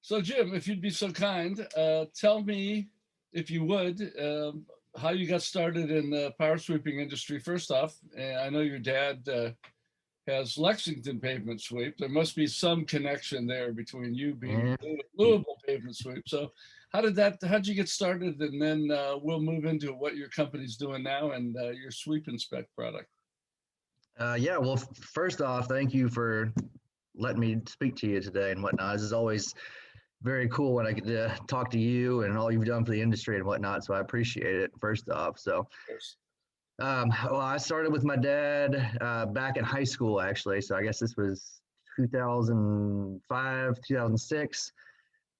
So, Jim, if you'd be so kind, tell me, if you would, how you got started in the power sweeping industry. First off, I know your dad has Lexington Pavement Sweep. There must be some connection there between you being Yeah. Louisville Pavement Sweep. So, how'd you get started? And then we'll move into what your company's doing now and your SweepInspect product. Yeah. Well, first off, thank you for letting me speak to you today and whatnot. This is always very cool when I get to talk to you and all you've done for the industry and whatnot. So I appreciate it, first off. So, well, I started with my dad back in high school, actually. So I guess this was 2005, 2006.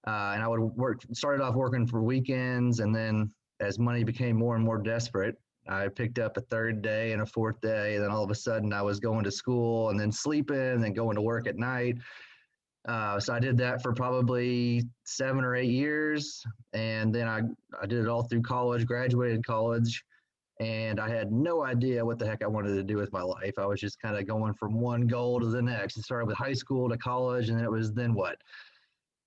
And I would started off working for weekends. And then as money became more and more desperate, I picked up a third day and a fourth day. And then all of a sudden I was going to school and then sleeping and then going to work at night. So I did that for probably 7 or 8 years. And then I did it all through college, graduated college. And I had no idea what the heck I wanted to do with my life. I was just kind of going from one goal to the next. It started with high school to college, and it was then what?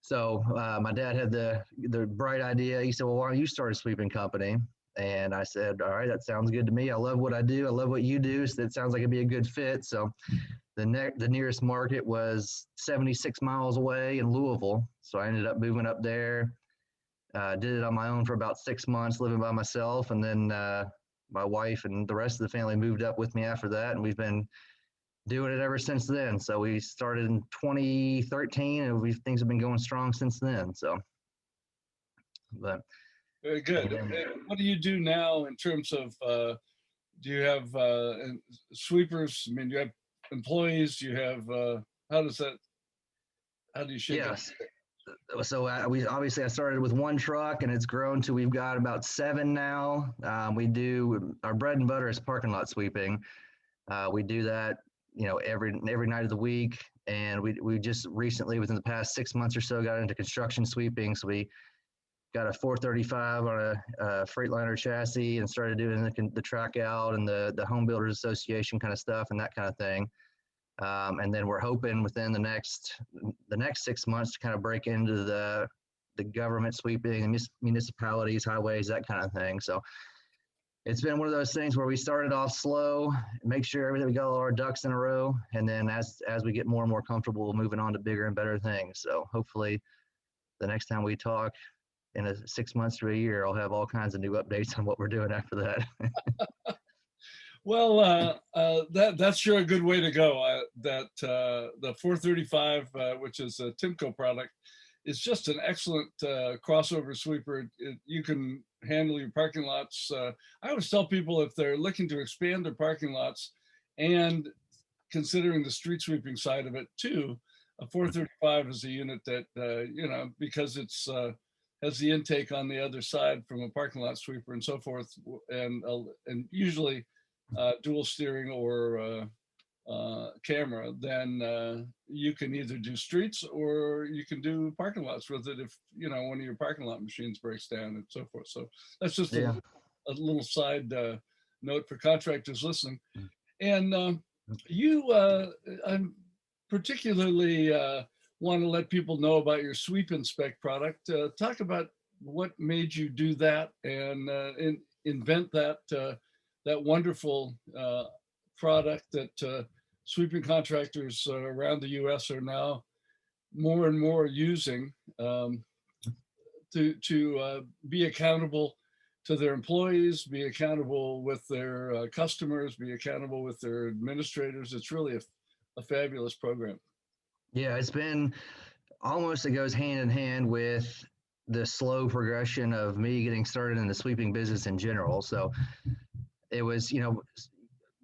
So my dad had the bright idea. He said, well, why don't you start a sweeping company? And I said, all right, that sounds good to me. I love what I do. I love what you do. So it sounds like it'd be a good fit. So the nearest market was 76 miles away in Louisville. So I ended up moving up there, did it on my own for about 6 months, living by myself. And then my wife and the rest of the family moved up with me after that. And we've been doing it ever since then. So we started in 2013 and things have been going strong since then. So, but Very good. What do you do now in terms of, do you have sweepers? I mean, do you have employees? Do you have, how does that, how do you shake it? yes. So I started with one truck and it's grown to we've got about 7 now. We do our bread and butter is parking lot sweeping. We do that, every night of the week. And we just recently, within the past 6 months or so, got into construction sweeping. So we got a 435 on a Freightliner chassis and started doing the track out and the Home Builders Association kind of stuff and that kind of thing. And then we're hoping within the next 6 months to kind of break into the government sweeping and municipalities, highways, that kind of thing. So it's been one of those things where we started off slow, make sure we got all our ducks in a row, and then as we get more and more comfortable, moving on to bigger and better things. So hopefully the next time we talk in 6 months to a year, I'll have all kinds of new updates on what we're doing after that. Well, that's sure a good way to go. The 435, which is a Timco product, is just an excellent crossover sweeper. You can handle your parking lots. I always tell people if they're looking to expand their parking lots and considering the street sweeping side of it too, a 435 is a unit that, because it's has the intake on the other side from a parking lot sweeper and so forth, and usually dual steering or camera, then you can either do streets or you can do parking lots with it if one of your parking lot machines breaks down and so forth. So that's just Yeah. a little side note for contractors listening. And I'm particularly want to let people know about your SweepInspect product. Talk about what made you do that and invent that wonderful product that sweeping contractors around the U.S. are now more and more using to be accountable to their employees, be accountable with their customers, be accountable with their administrators. It's really a fabulous program. Yeah, it's been almost, it goes hand in hand with the slow progression of me getting started in the sweeping business in general. So it was,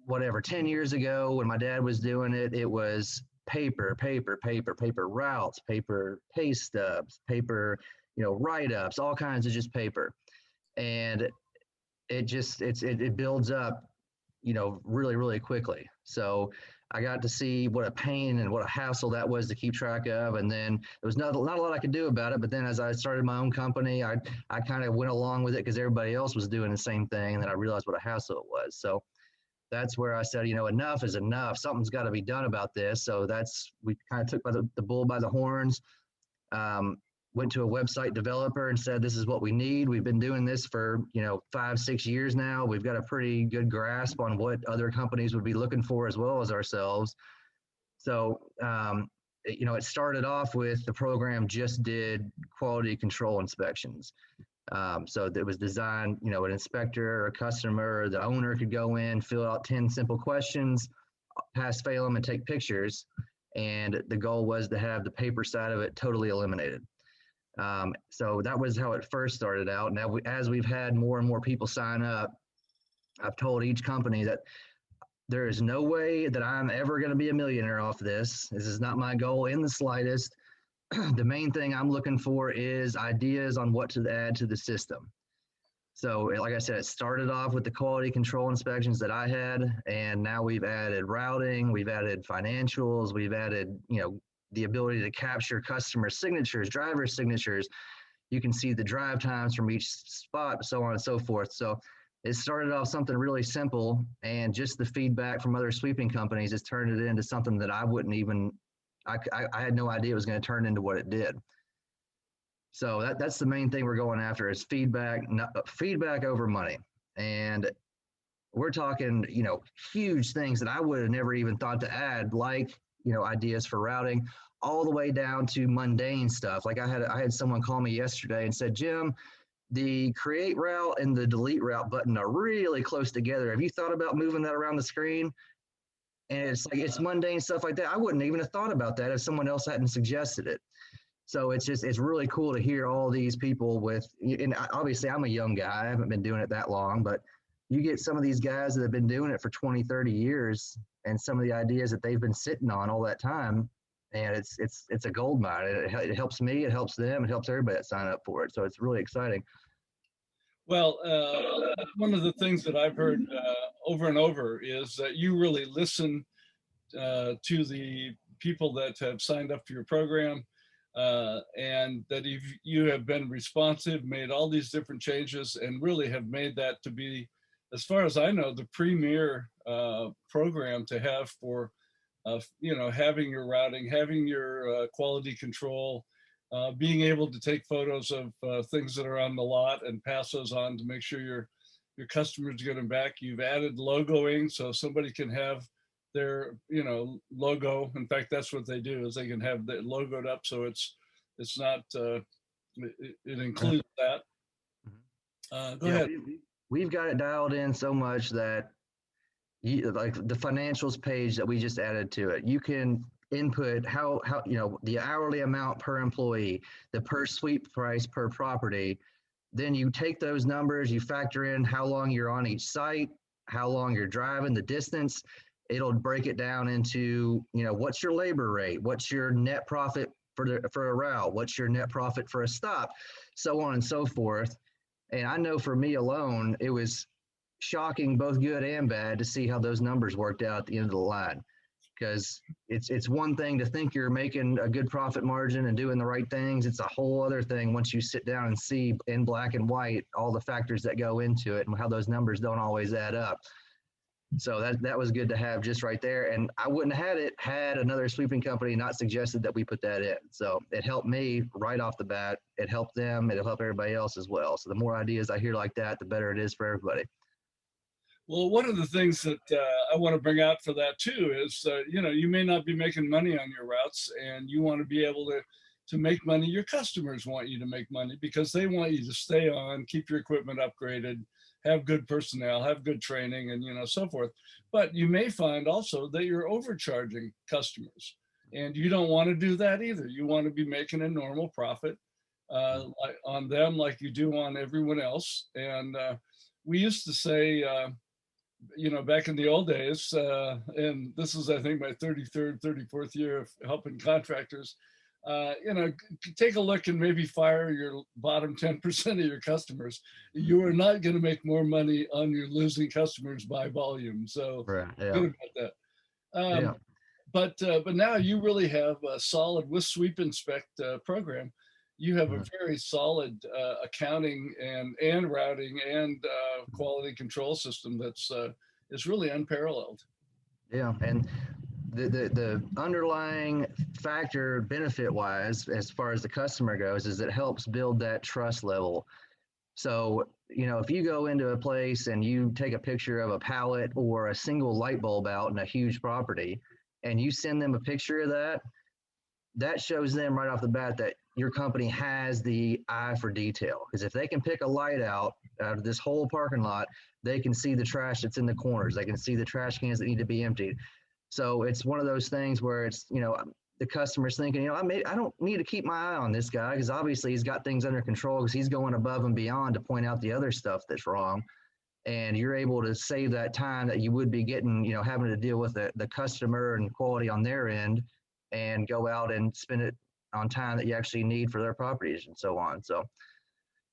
whatever, 10 years ago when my dad was doing it, it was paper routes, paper pay stubs, paper, write-ups, all kinds of just paper. And it builds up, really, really quickly. So I got to see what a pain and what a hassle that was to keep track of. And then there was not a lot I could do about it. But then as I started my own company, I kind of went along with it because everybody else was doing the same thing. And then I realized what a hassle it was. So that's where I said, enough is enough. Something's got to be done about this. So we kind of took the bull by the horns. went to a website developer and said, this is what we need. We've been doing this for, 5-6 years now. We've got a pretty good grasp on what other companies would be looking for as well as ourselves. So, it started off with the program just did quality control inspections. So it was designed, an inspector or a customer or the owner could go in, fill out 10 simple questions, pass, fail them, and take pictures. And the goal was to have the paper side of it totally eliminated. So that was how it first started out. Now, as we've had more and more people sign up, I've told each company that there is no way that I'm ever going to be a millionaire off this. This is not my goal in the slightest. The main thing I'm looking for is ideas on what to add to the system. So like I said, it started off with the quality control inspections that I had, and now we've added routing, we've added financials, we've added, the ability to capture customer signatures, driver signatures. You can see the drive times from each spot, so on and so forth. So it started off something really simple, and just the feedback from other sweeping companies has turned it into something that I wouldn't even, I had no idea it was going to turn into what it did. So that's the main thing we're going after is feedback, feedback over money. And we're talking, huge things that I would have never even thought to add, like, ideas for routing, all the way down to mundane stuff. Like I had someone call me yesterday and said, Jim, the create route and the delete route button are really close together. Have you thought about moving that around the screen? And it's like, it's mundane stuff like that. I wouldn't even have thought about that if someone else hadn't suggested it. So it's really cool to hear all these people with, and obviously I'm a young guy. I haven't been doing it that long, but you get some of these guys that have been doing it for 20, 30 years and some of the ideas that they've been sitting on all that time. And it's a gold mine. It helps me, it helps them, it helps everybody that sign up for it. So it's really exciting. Well, one of the things that I've heard over and over is that you really listen to the people that have signed up for your program, and that if you have been responsive, made all these different changes, and really have made that to be, as far as I know, the premier program to have for, having your routing, having your quality control, being able to take photos of things that are on the lot and pass those on to make sure your customers get them back. You've added logoing so somebody can have their logo. In fact, that's what they do, is they can have that logoed up so it's not it includes that. Go ahead. We've got it dialed in so much that like the financials page that we just added to it, you can input how the hourly amount per employee, the per sweep price per property. Then you take those numbers, you factor in how long you're on each site, how long you're driving, the distance. It'll break it down into, what's your labor rate, what's your net profit for a route, what's your net profit for a stop, so on and so forth. And I know for me alone, it was shocking, both good and bad, to see how those numbers worked out at the end of the line. Because it's one thing to think you're making a good profit margin and doing the right things. It's a whole other thing once you sit down and see in black and white all the factors that go into it and how those numbers don't always add up. So that was good to have just right there. And I wouldn't have had it had another sweeping company not suggested that we put that in. So it helped me right off the bat. It helped them. It'll help everybody else as well. So the more ideas I hear like that, the better it is for everybody. Well, one of the things that I want to bring out for that too is, you may not be making money on your routes, and you want to be able to make money. Your customers want you to make money because they want you to stay on, keep your equipment upgraded, have good personnel, have good training, and so forth. But you may find also that you're overcharging customers, and you don't want to do that either. You want to be making a normal profit like on them, like you do on everyone else. And we used to say, back in the old days, and this is, I think, my 33rd, 34th year of helping contractors, take a look and maybe fire your bottom 10% of your customers. You are not going to make more money on your losing customers by volume. So Right, yeah. good about that. But now you really have a solid, with SweepInspect program, you have a very solid accounting and routing and quality control system that's is really unparalleled. Yeah, and the underlying factor benefit wise, as far as the customer goes, is it helps build that trust level. So, if you go into a place and you take a picture of a pallet or a single light bulb out in a huge property and you send them a picture of that, that shows them right off the bat that your company has the eye for detail. Because if they can pick a light out of this whole parking lot, they can see the trash that's in the corners. They can see the trash cans that need to be emptied. So it's one of those things where it's, the customer's thinking, I don't need to keep my eye on this guy because obviously he's got things under control because he's going above and beyond to point out the other stuff that's wrong. And you're able to save that time that you would be getting, having to deal with the customer and quality on their end, and go out and spend it on time that you actually need for their properties and so on. So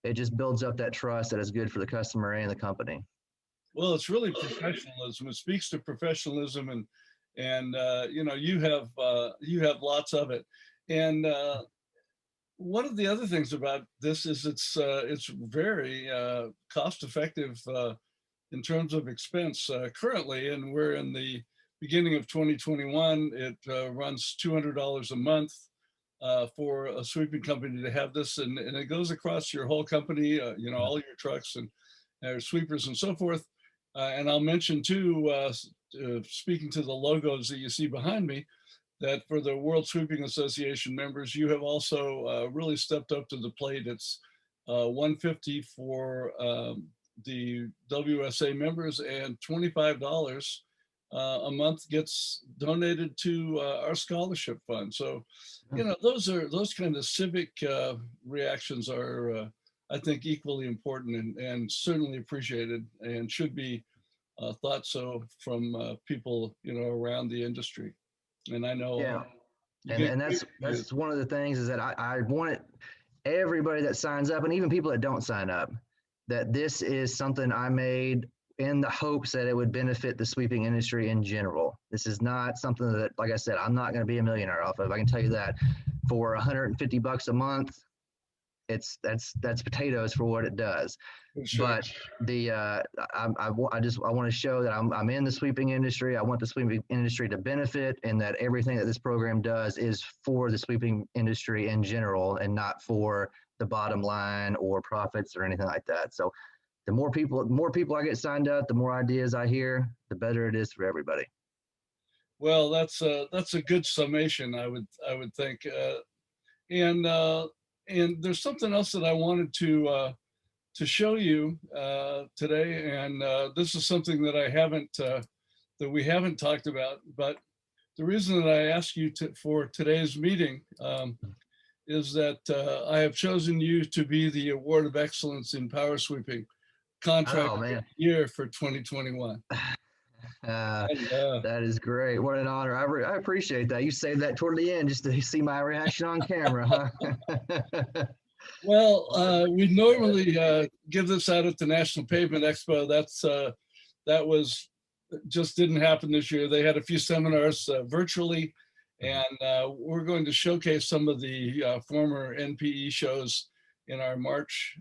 it just builds up that trust that is good for the customer and the company. Well, it's really professionalism. It speaks to professionalism, and you have lots of it. And one of the other things about this is it's very cost effective in terms of expense currently, and we're in the beginning of 2021. It runs $200 a month for a sweeping company to have this, and it goes across your whole company, all your trucks and sweepers and so forth. And I'll mention too, speaking to the logos that you see behind me, that for the World Sweeping Association members, you have also really stepped up to the plate. It's $150 for the WSA members, and $25 a month gets donated to our scholarship fund. So, those kind of civic reactions are, I think, equally important and certainly appreciated, and should be thought so from people, around the industry. And I know, yeah, and that's one of the things is that I want it, everybody that signs up, and even people that don't sign up, that this is something I made in the hopes that it would benefit the sweeping industry in general. This is not something that, like I said, I'm not going to be a millionaire off of. I can tell you that. For $150 a month, that's potatoes for what it does. sure. But I want to show that I'm in the sweeping industry. I want the sweeping industry to benefit, and that everything that this program does is for the sweeping industry in general, and not for the bottom line or profits or anything like that. So the more people I get signed up, the more ideas I hear, the better it is for everybody. Well, that's a good summation, I would think. And there's something else that I wanted to show you today, and this is something that we haven't talked about. But the reason that I asked you for today's meeting is that I have chosen you to be the Award of Excellence in Power Sweeping Contractor of the Year for 2021. That is great. What an honor. I appreciate that. You saved that toward the end just to see my reaction on camera, huh? Well, we normally give this out at the National Pavement Expo. That was just didn't happen this year. They had a few seminars virtually, and we're going to showcase some of the former NPE shows in our March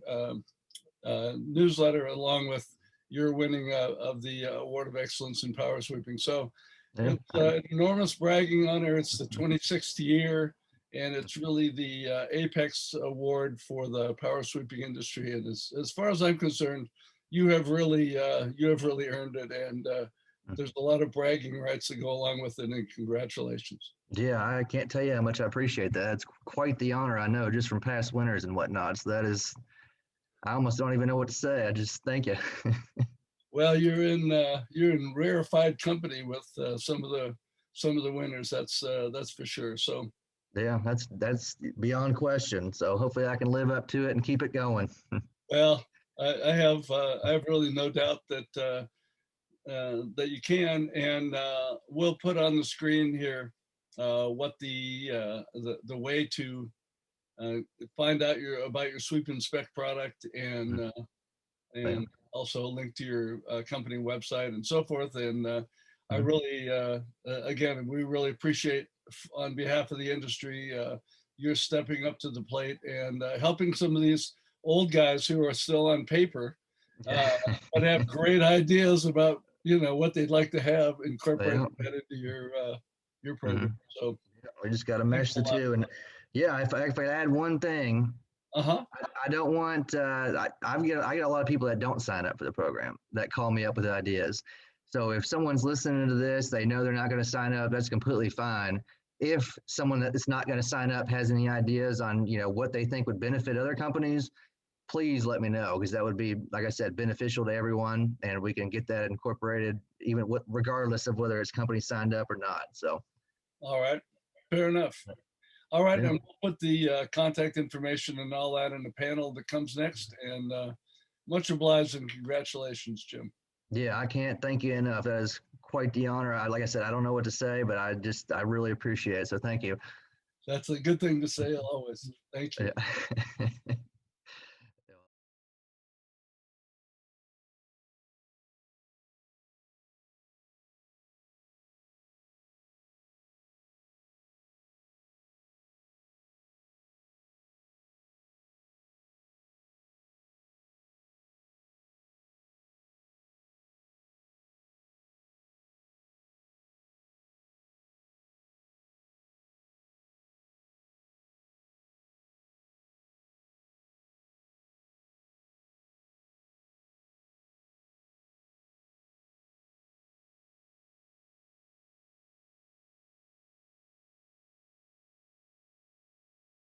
newsletter, along with your winning of the Award of Excellence in Power Sweeping. So it's an enormous bragging honor. It's the 26th year, and it's really the apex award for the power sweeping industry. And as far as I'm concerned, you have really earned it. And there's a lot of bragging rights that go along with it. And congratulations. Yeah, I can't tell you how much I appreciate that. It's quite the honor, I know, just from past winners and whatnot. So that is, I almost don't even know what to say. I just thank you. Well, you're in rarefied company with some of the winners. That's for sure. So yeah, that's beyond question. So hopefully I can live up to it and keep it going. Well, I have really no doubt that you can, and we'll put on the screen here what the way to find out about your SweepInspect product, and also link to your company website and so forth. And I really, again, we really appreciate, on behalf of the industry, you're stepping up to the plate and helping some of these old guys who are still on paper, but have great ideas about what they'd like to have incorporated into your Hmm. program. So We just got to thanks mesh a the lot. two. And yeah, if I add one thing, Uh-huh. I don't want. I get a lot of people that don't sign up for the program that call me up with ideas. So if someone's listening to this, they know they're not going to sign up. That's completely fine. If someone that's not going to sign up has any ideas on what they think would benefit other companies, please let me know, because that would be, like I said, beneficial to everyone, and we can get that incorporated even regardless of whether it's company signed up or not. So All right. Fair enough. All right. yeah, And we'll put the contact information and all that in the panel that comes next. And much obliged and congratulations, Jim. yeah, I can't thank you enough. That is quite the honor. Like I said, I don't know what to say, but I really appreciate it. So thank you. That's a good thing to say always. Thank you. Yeah.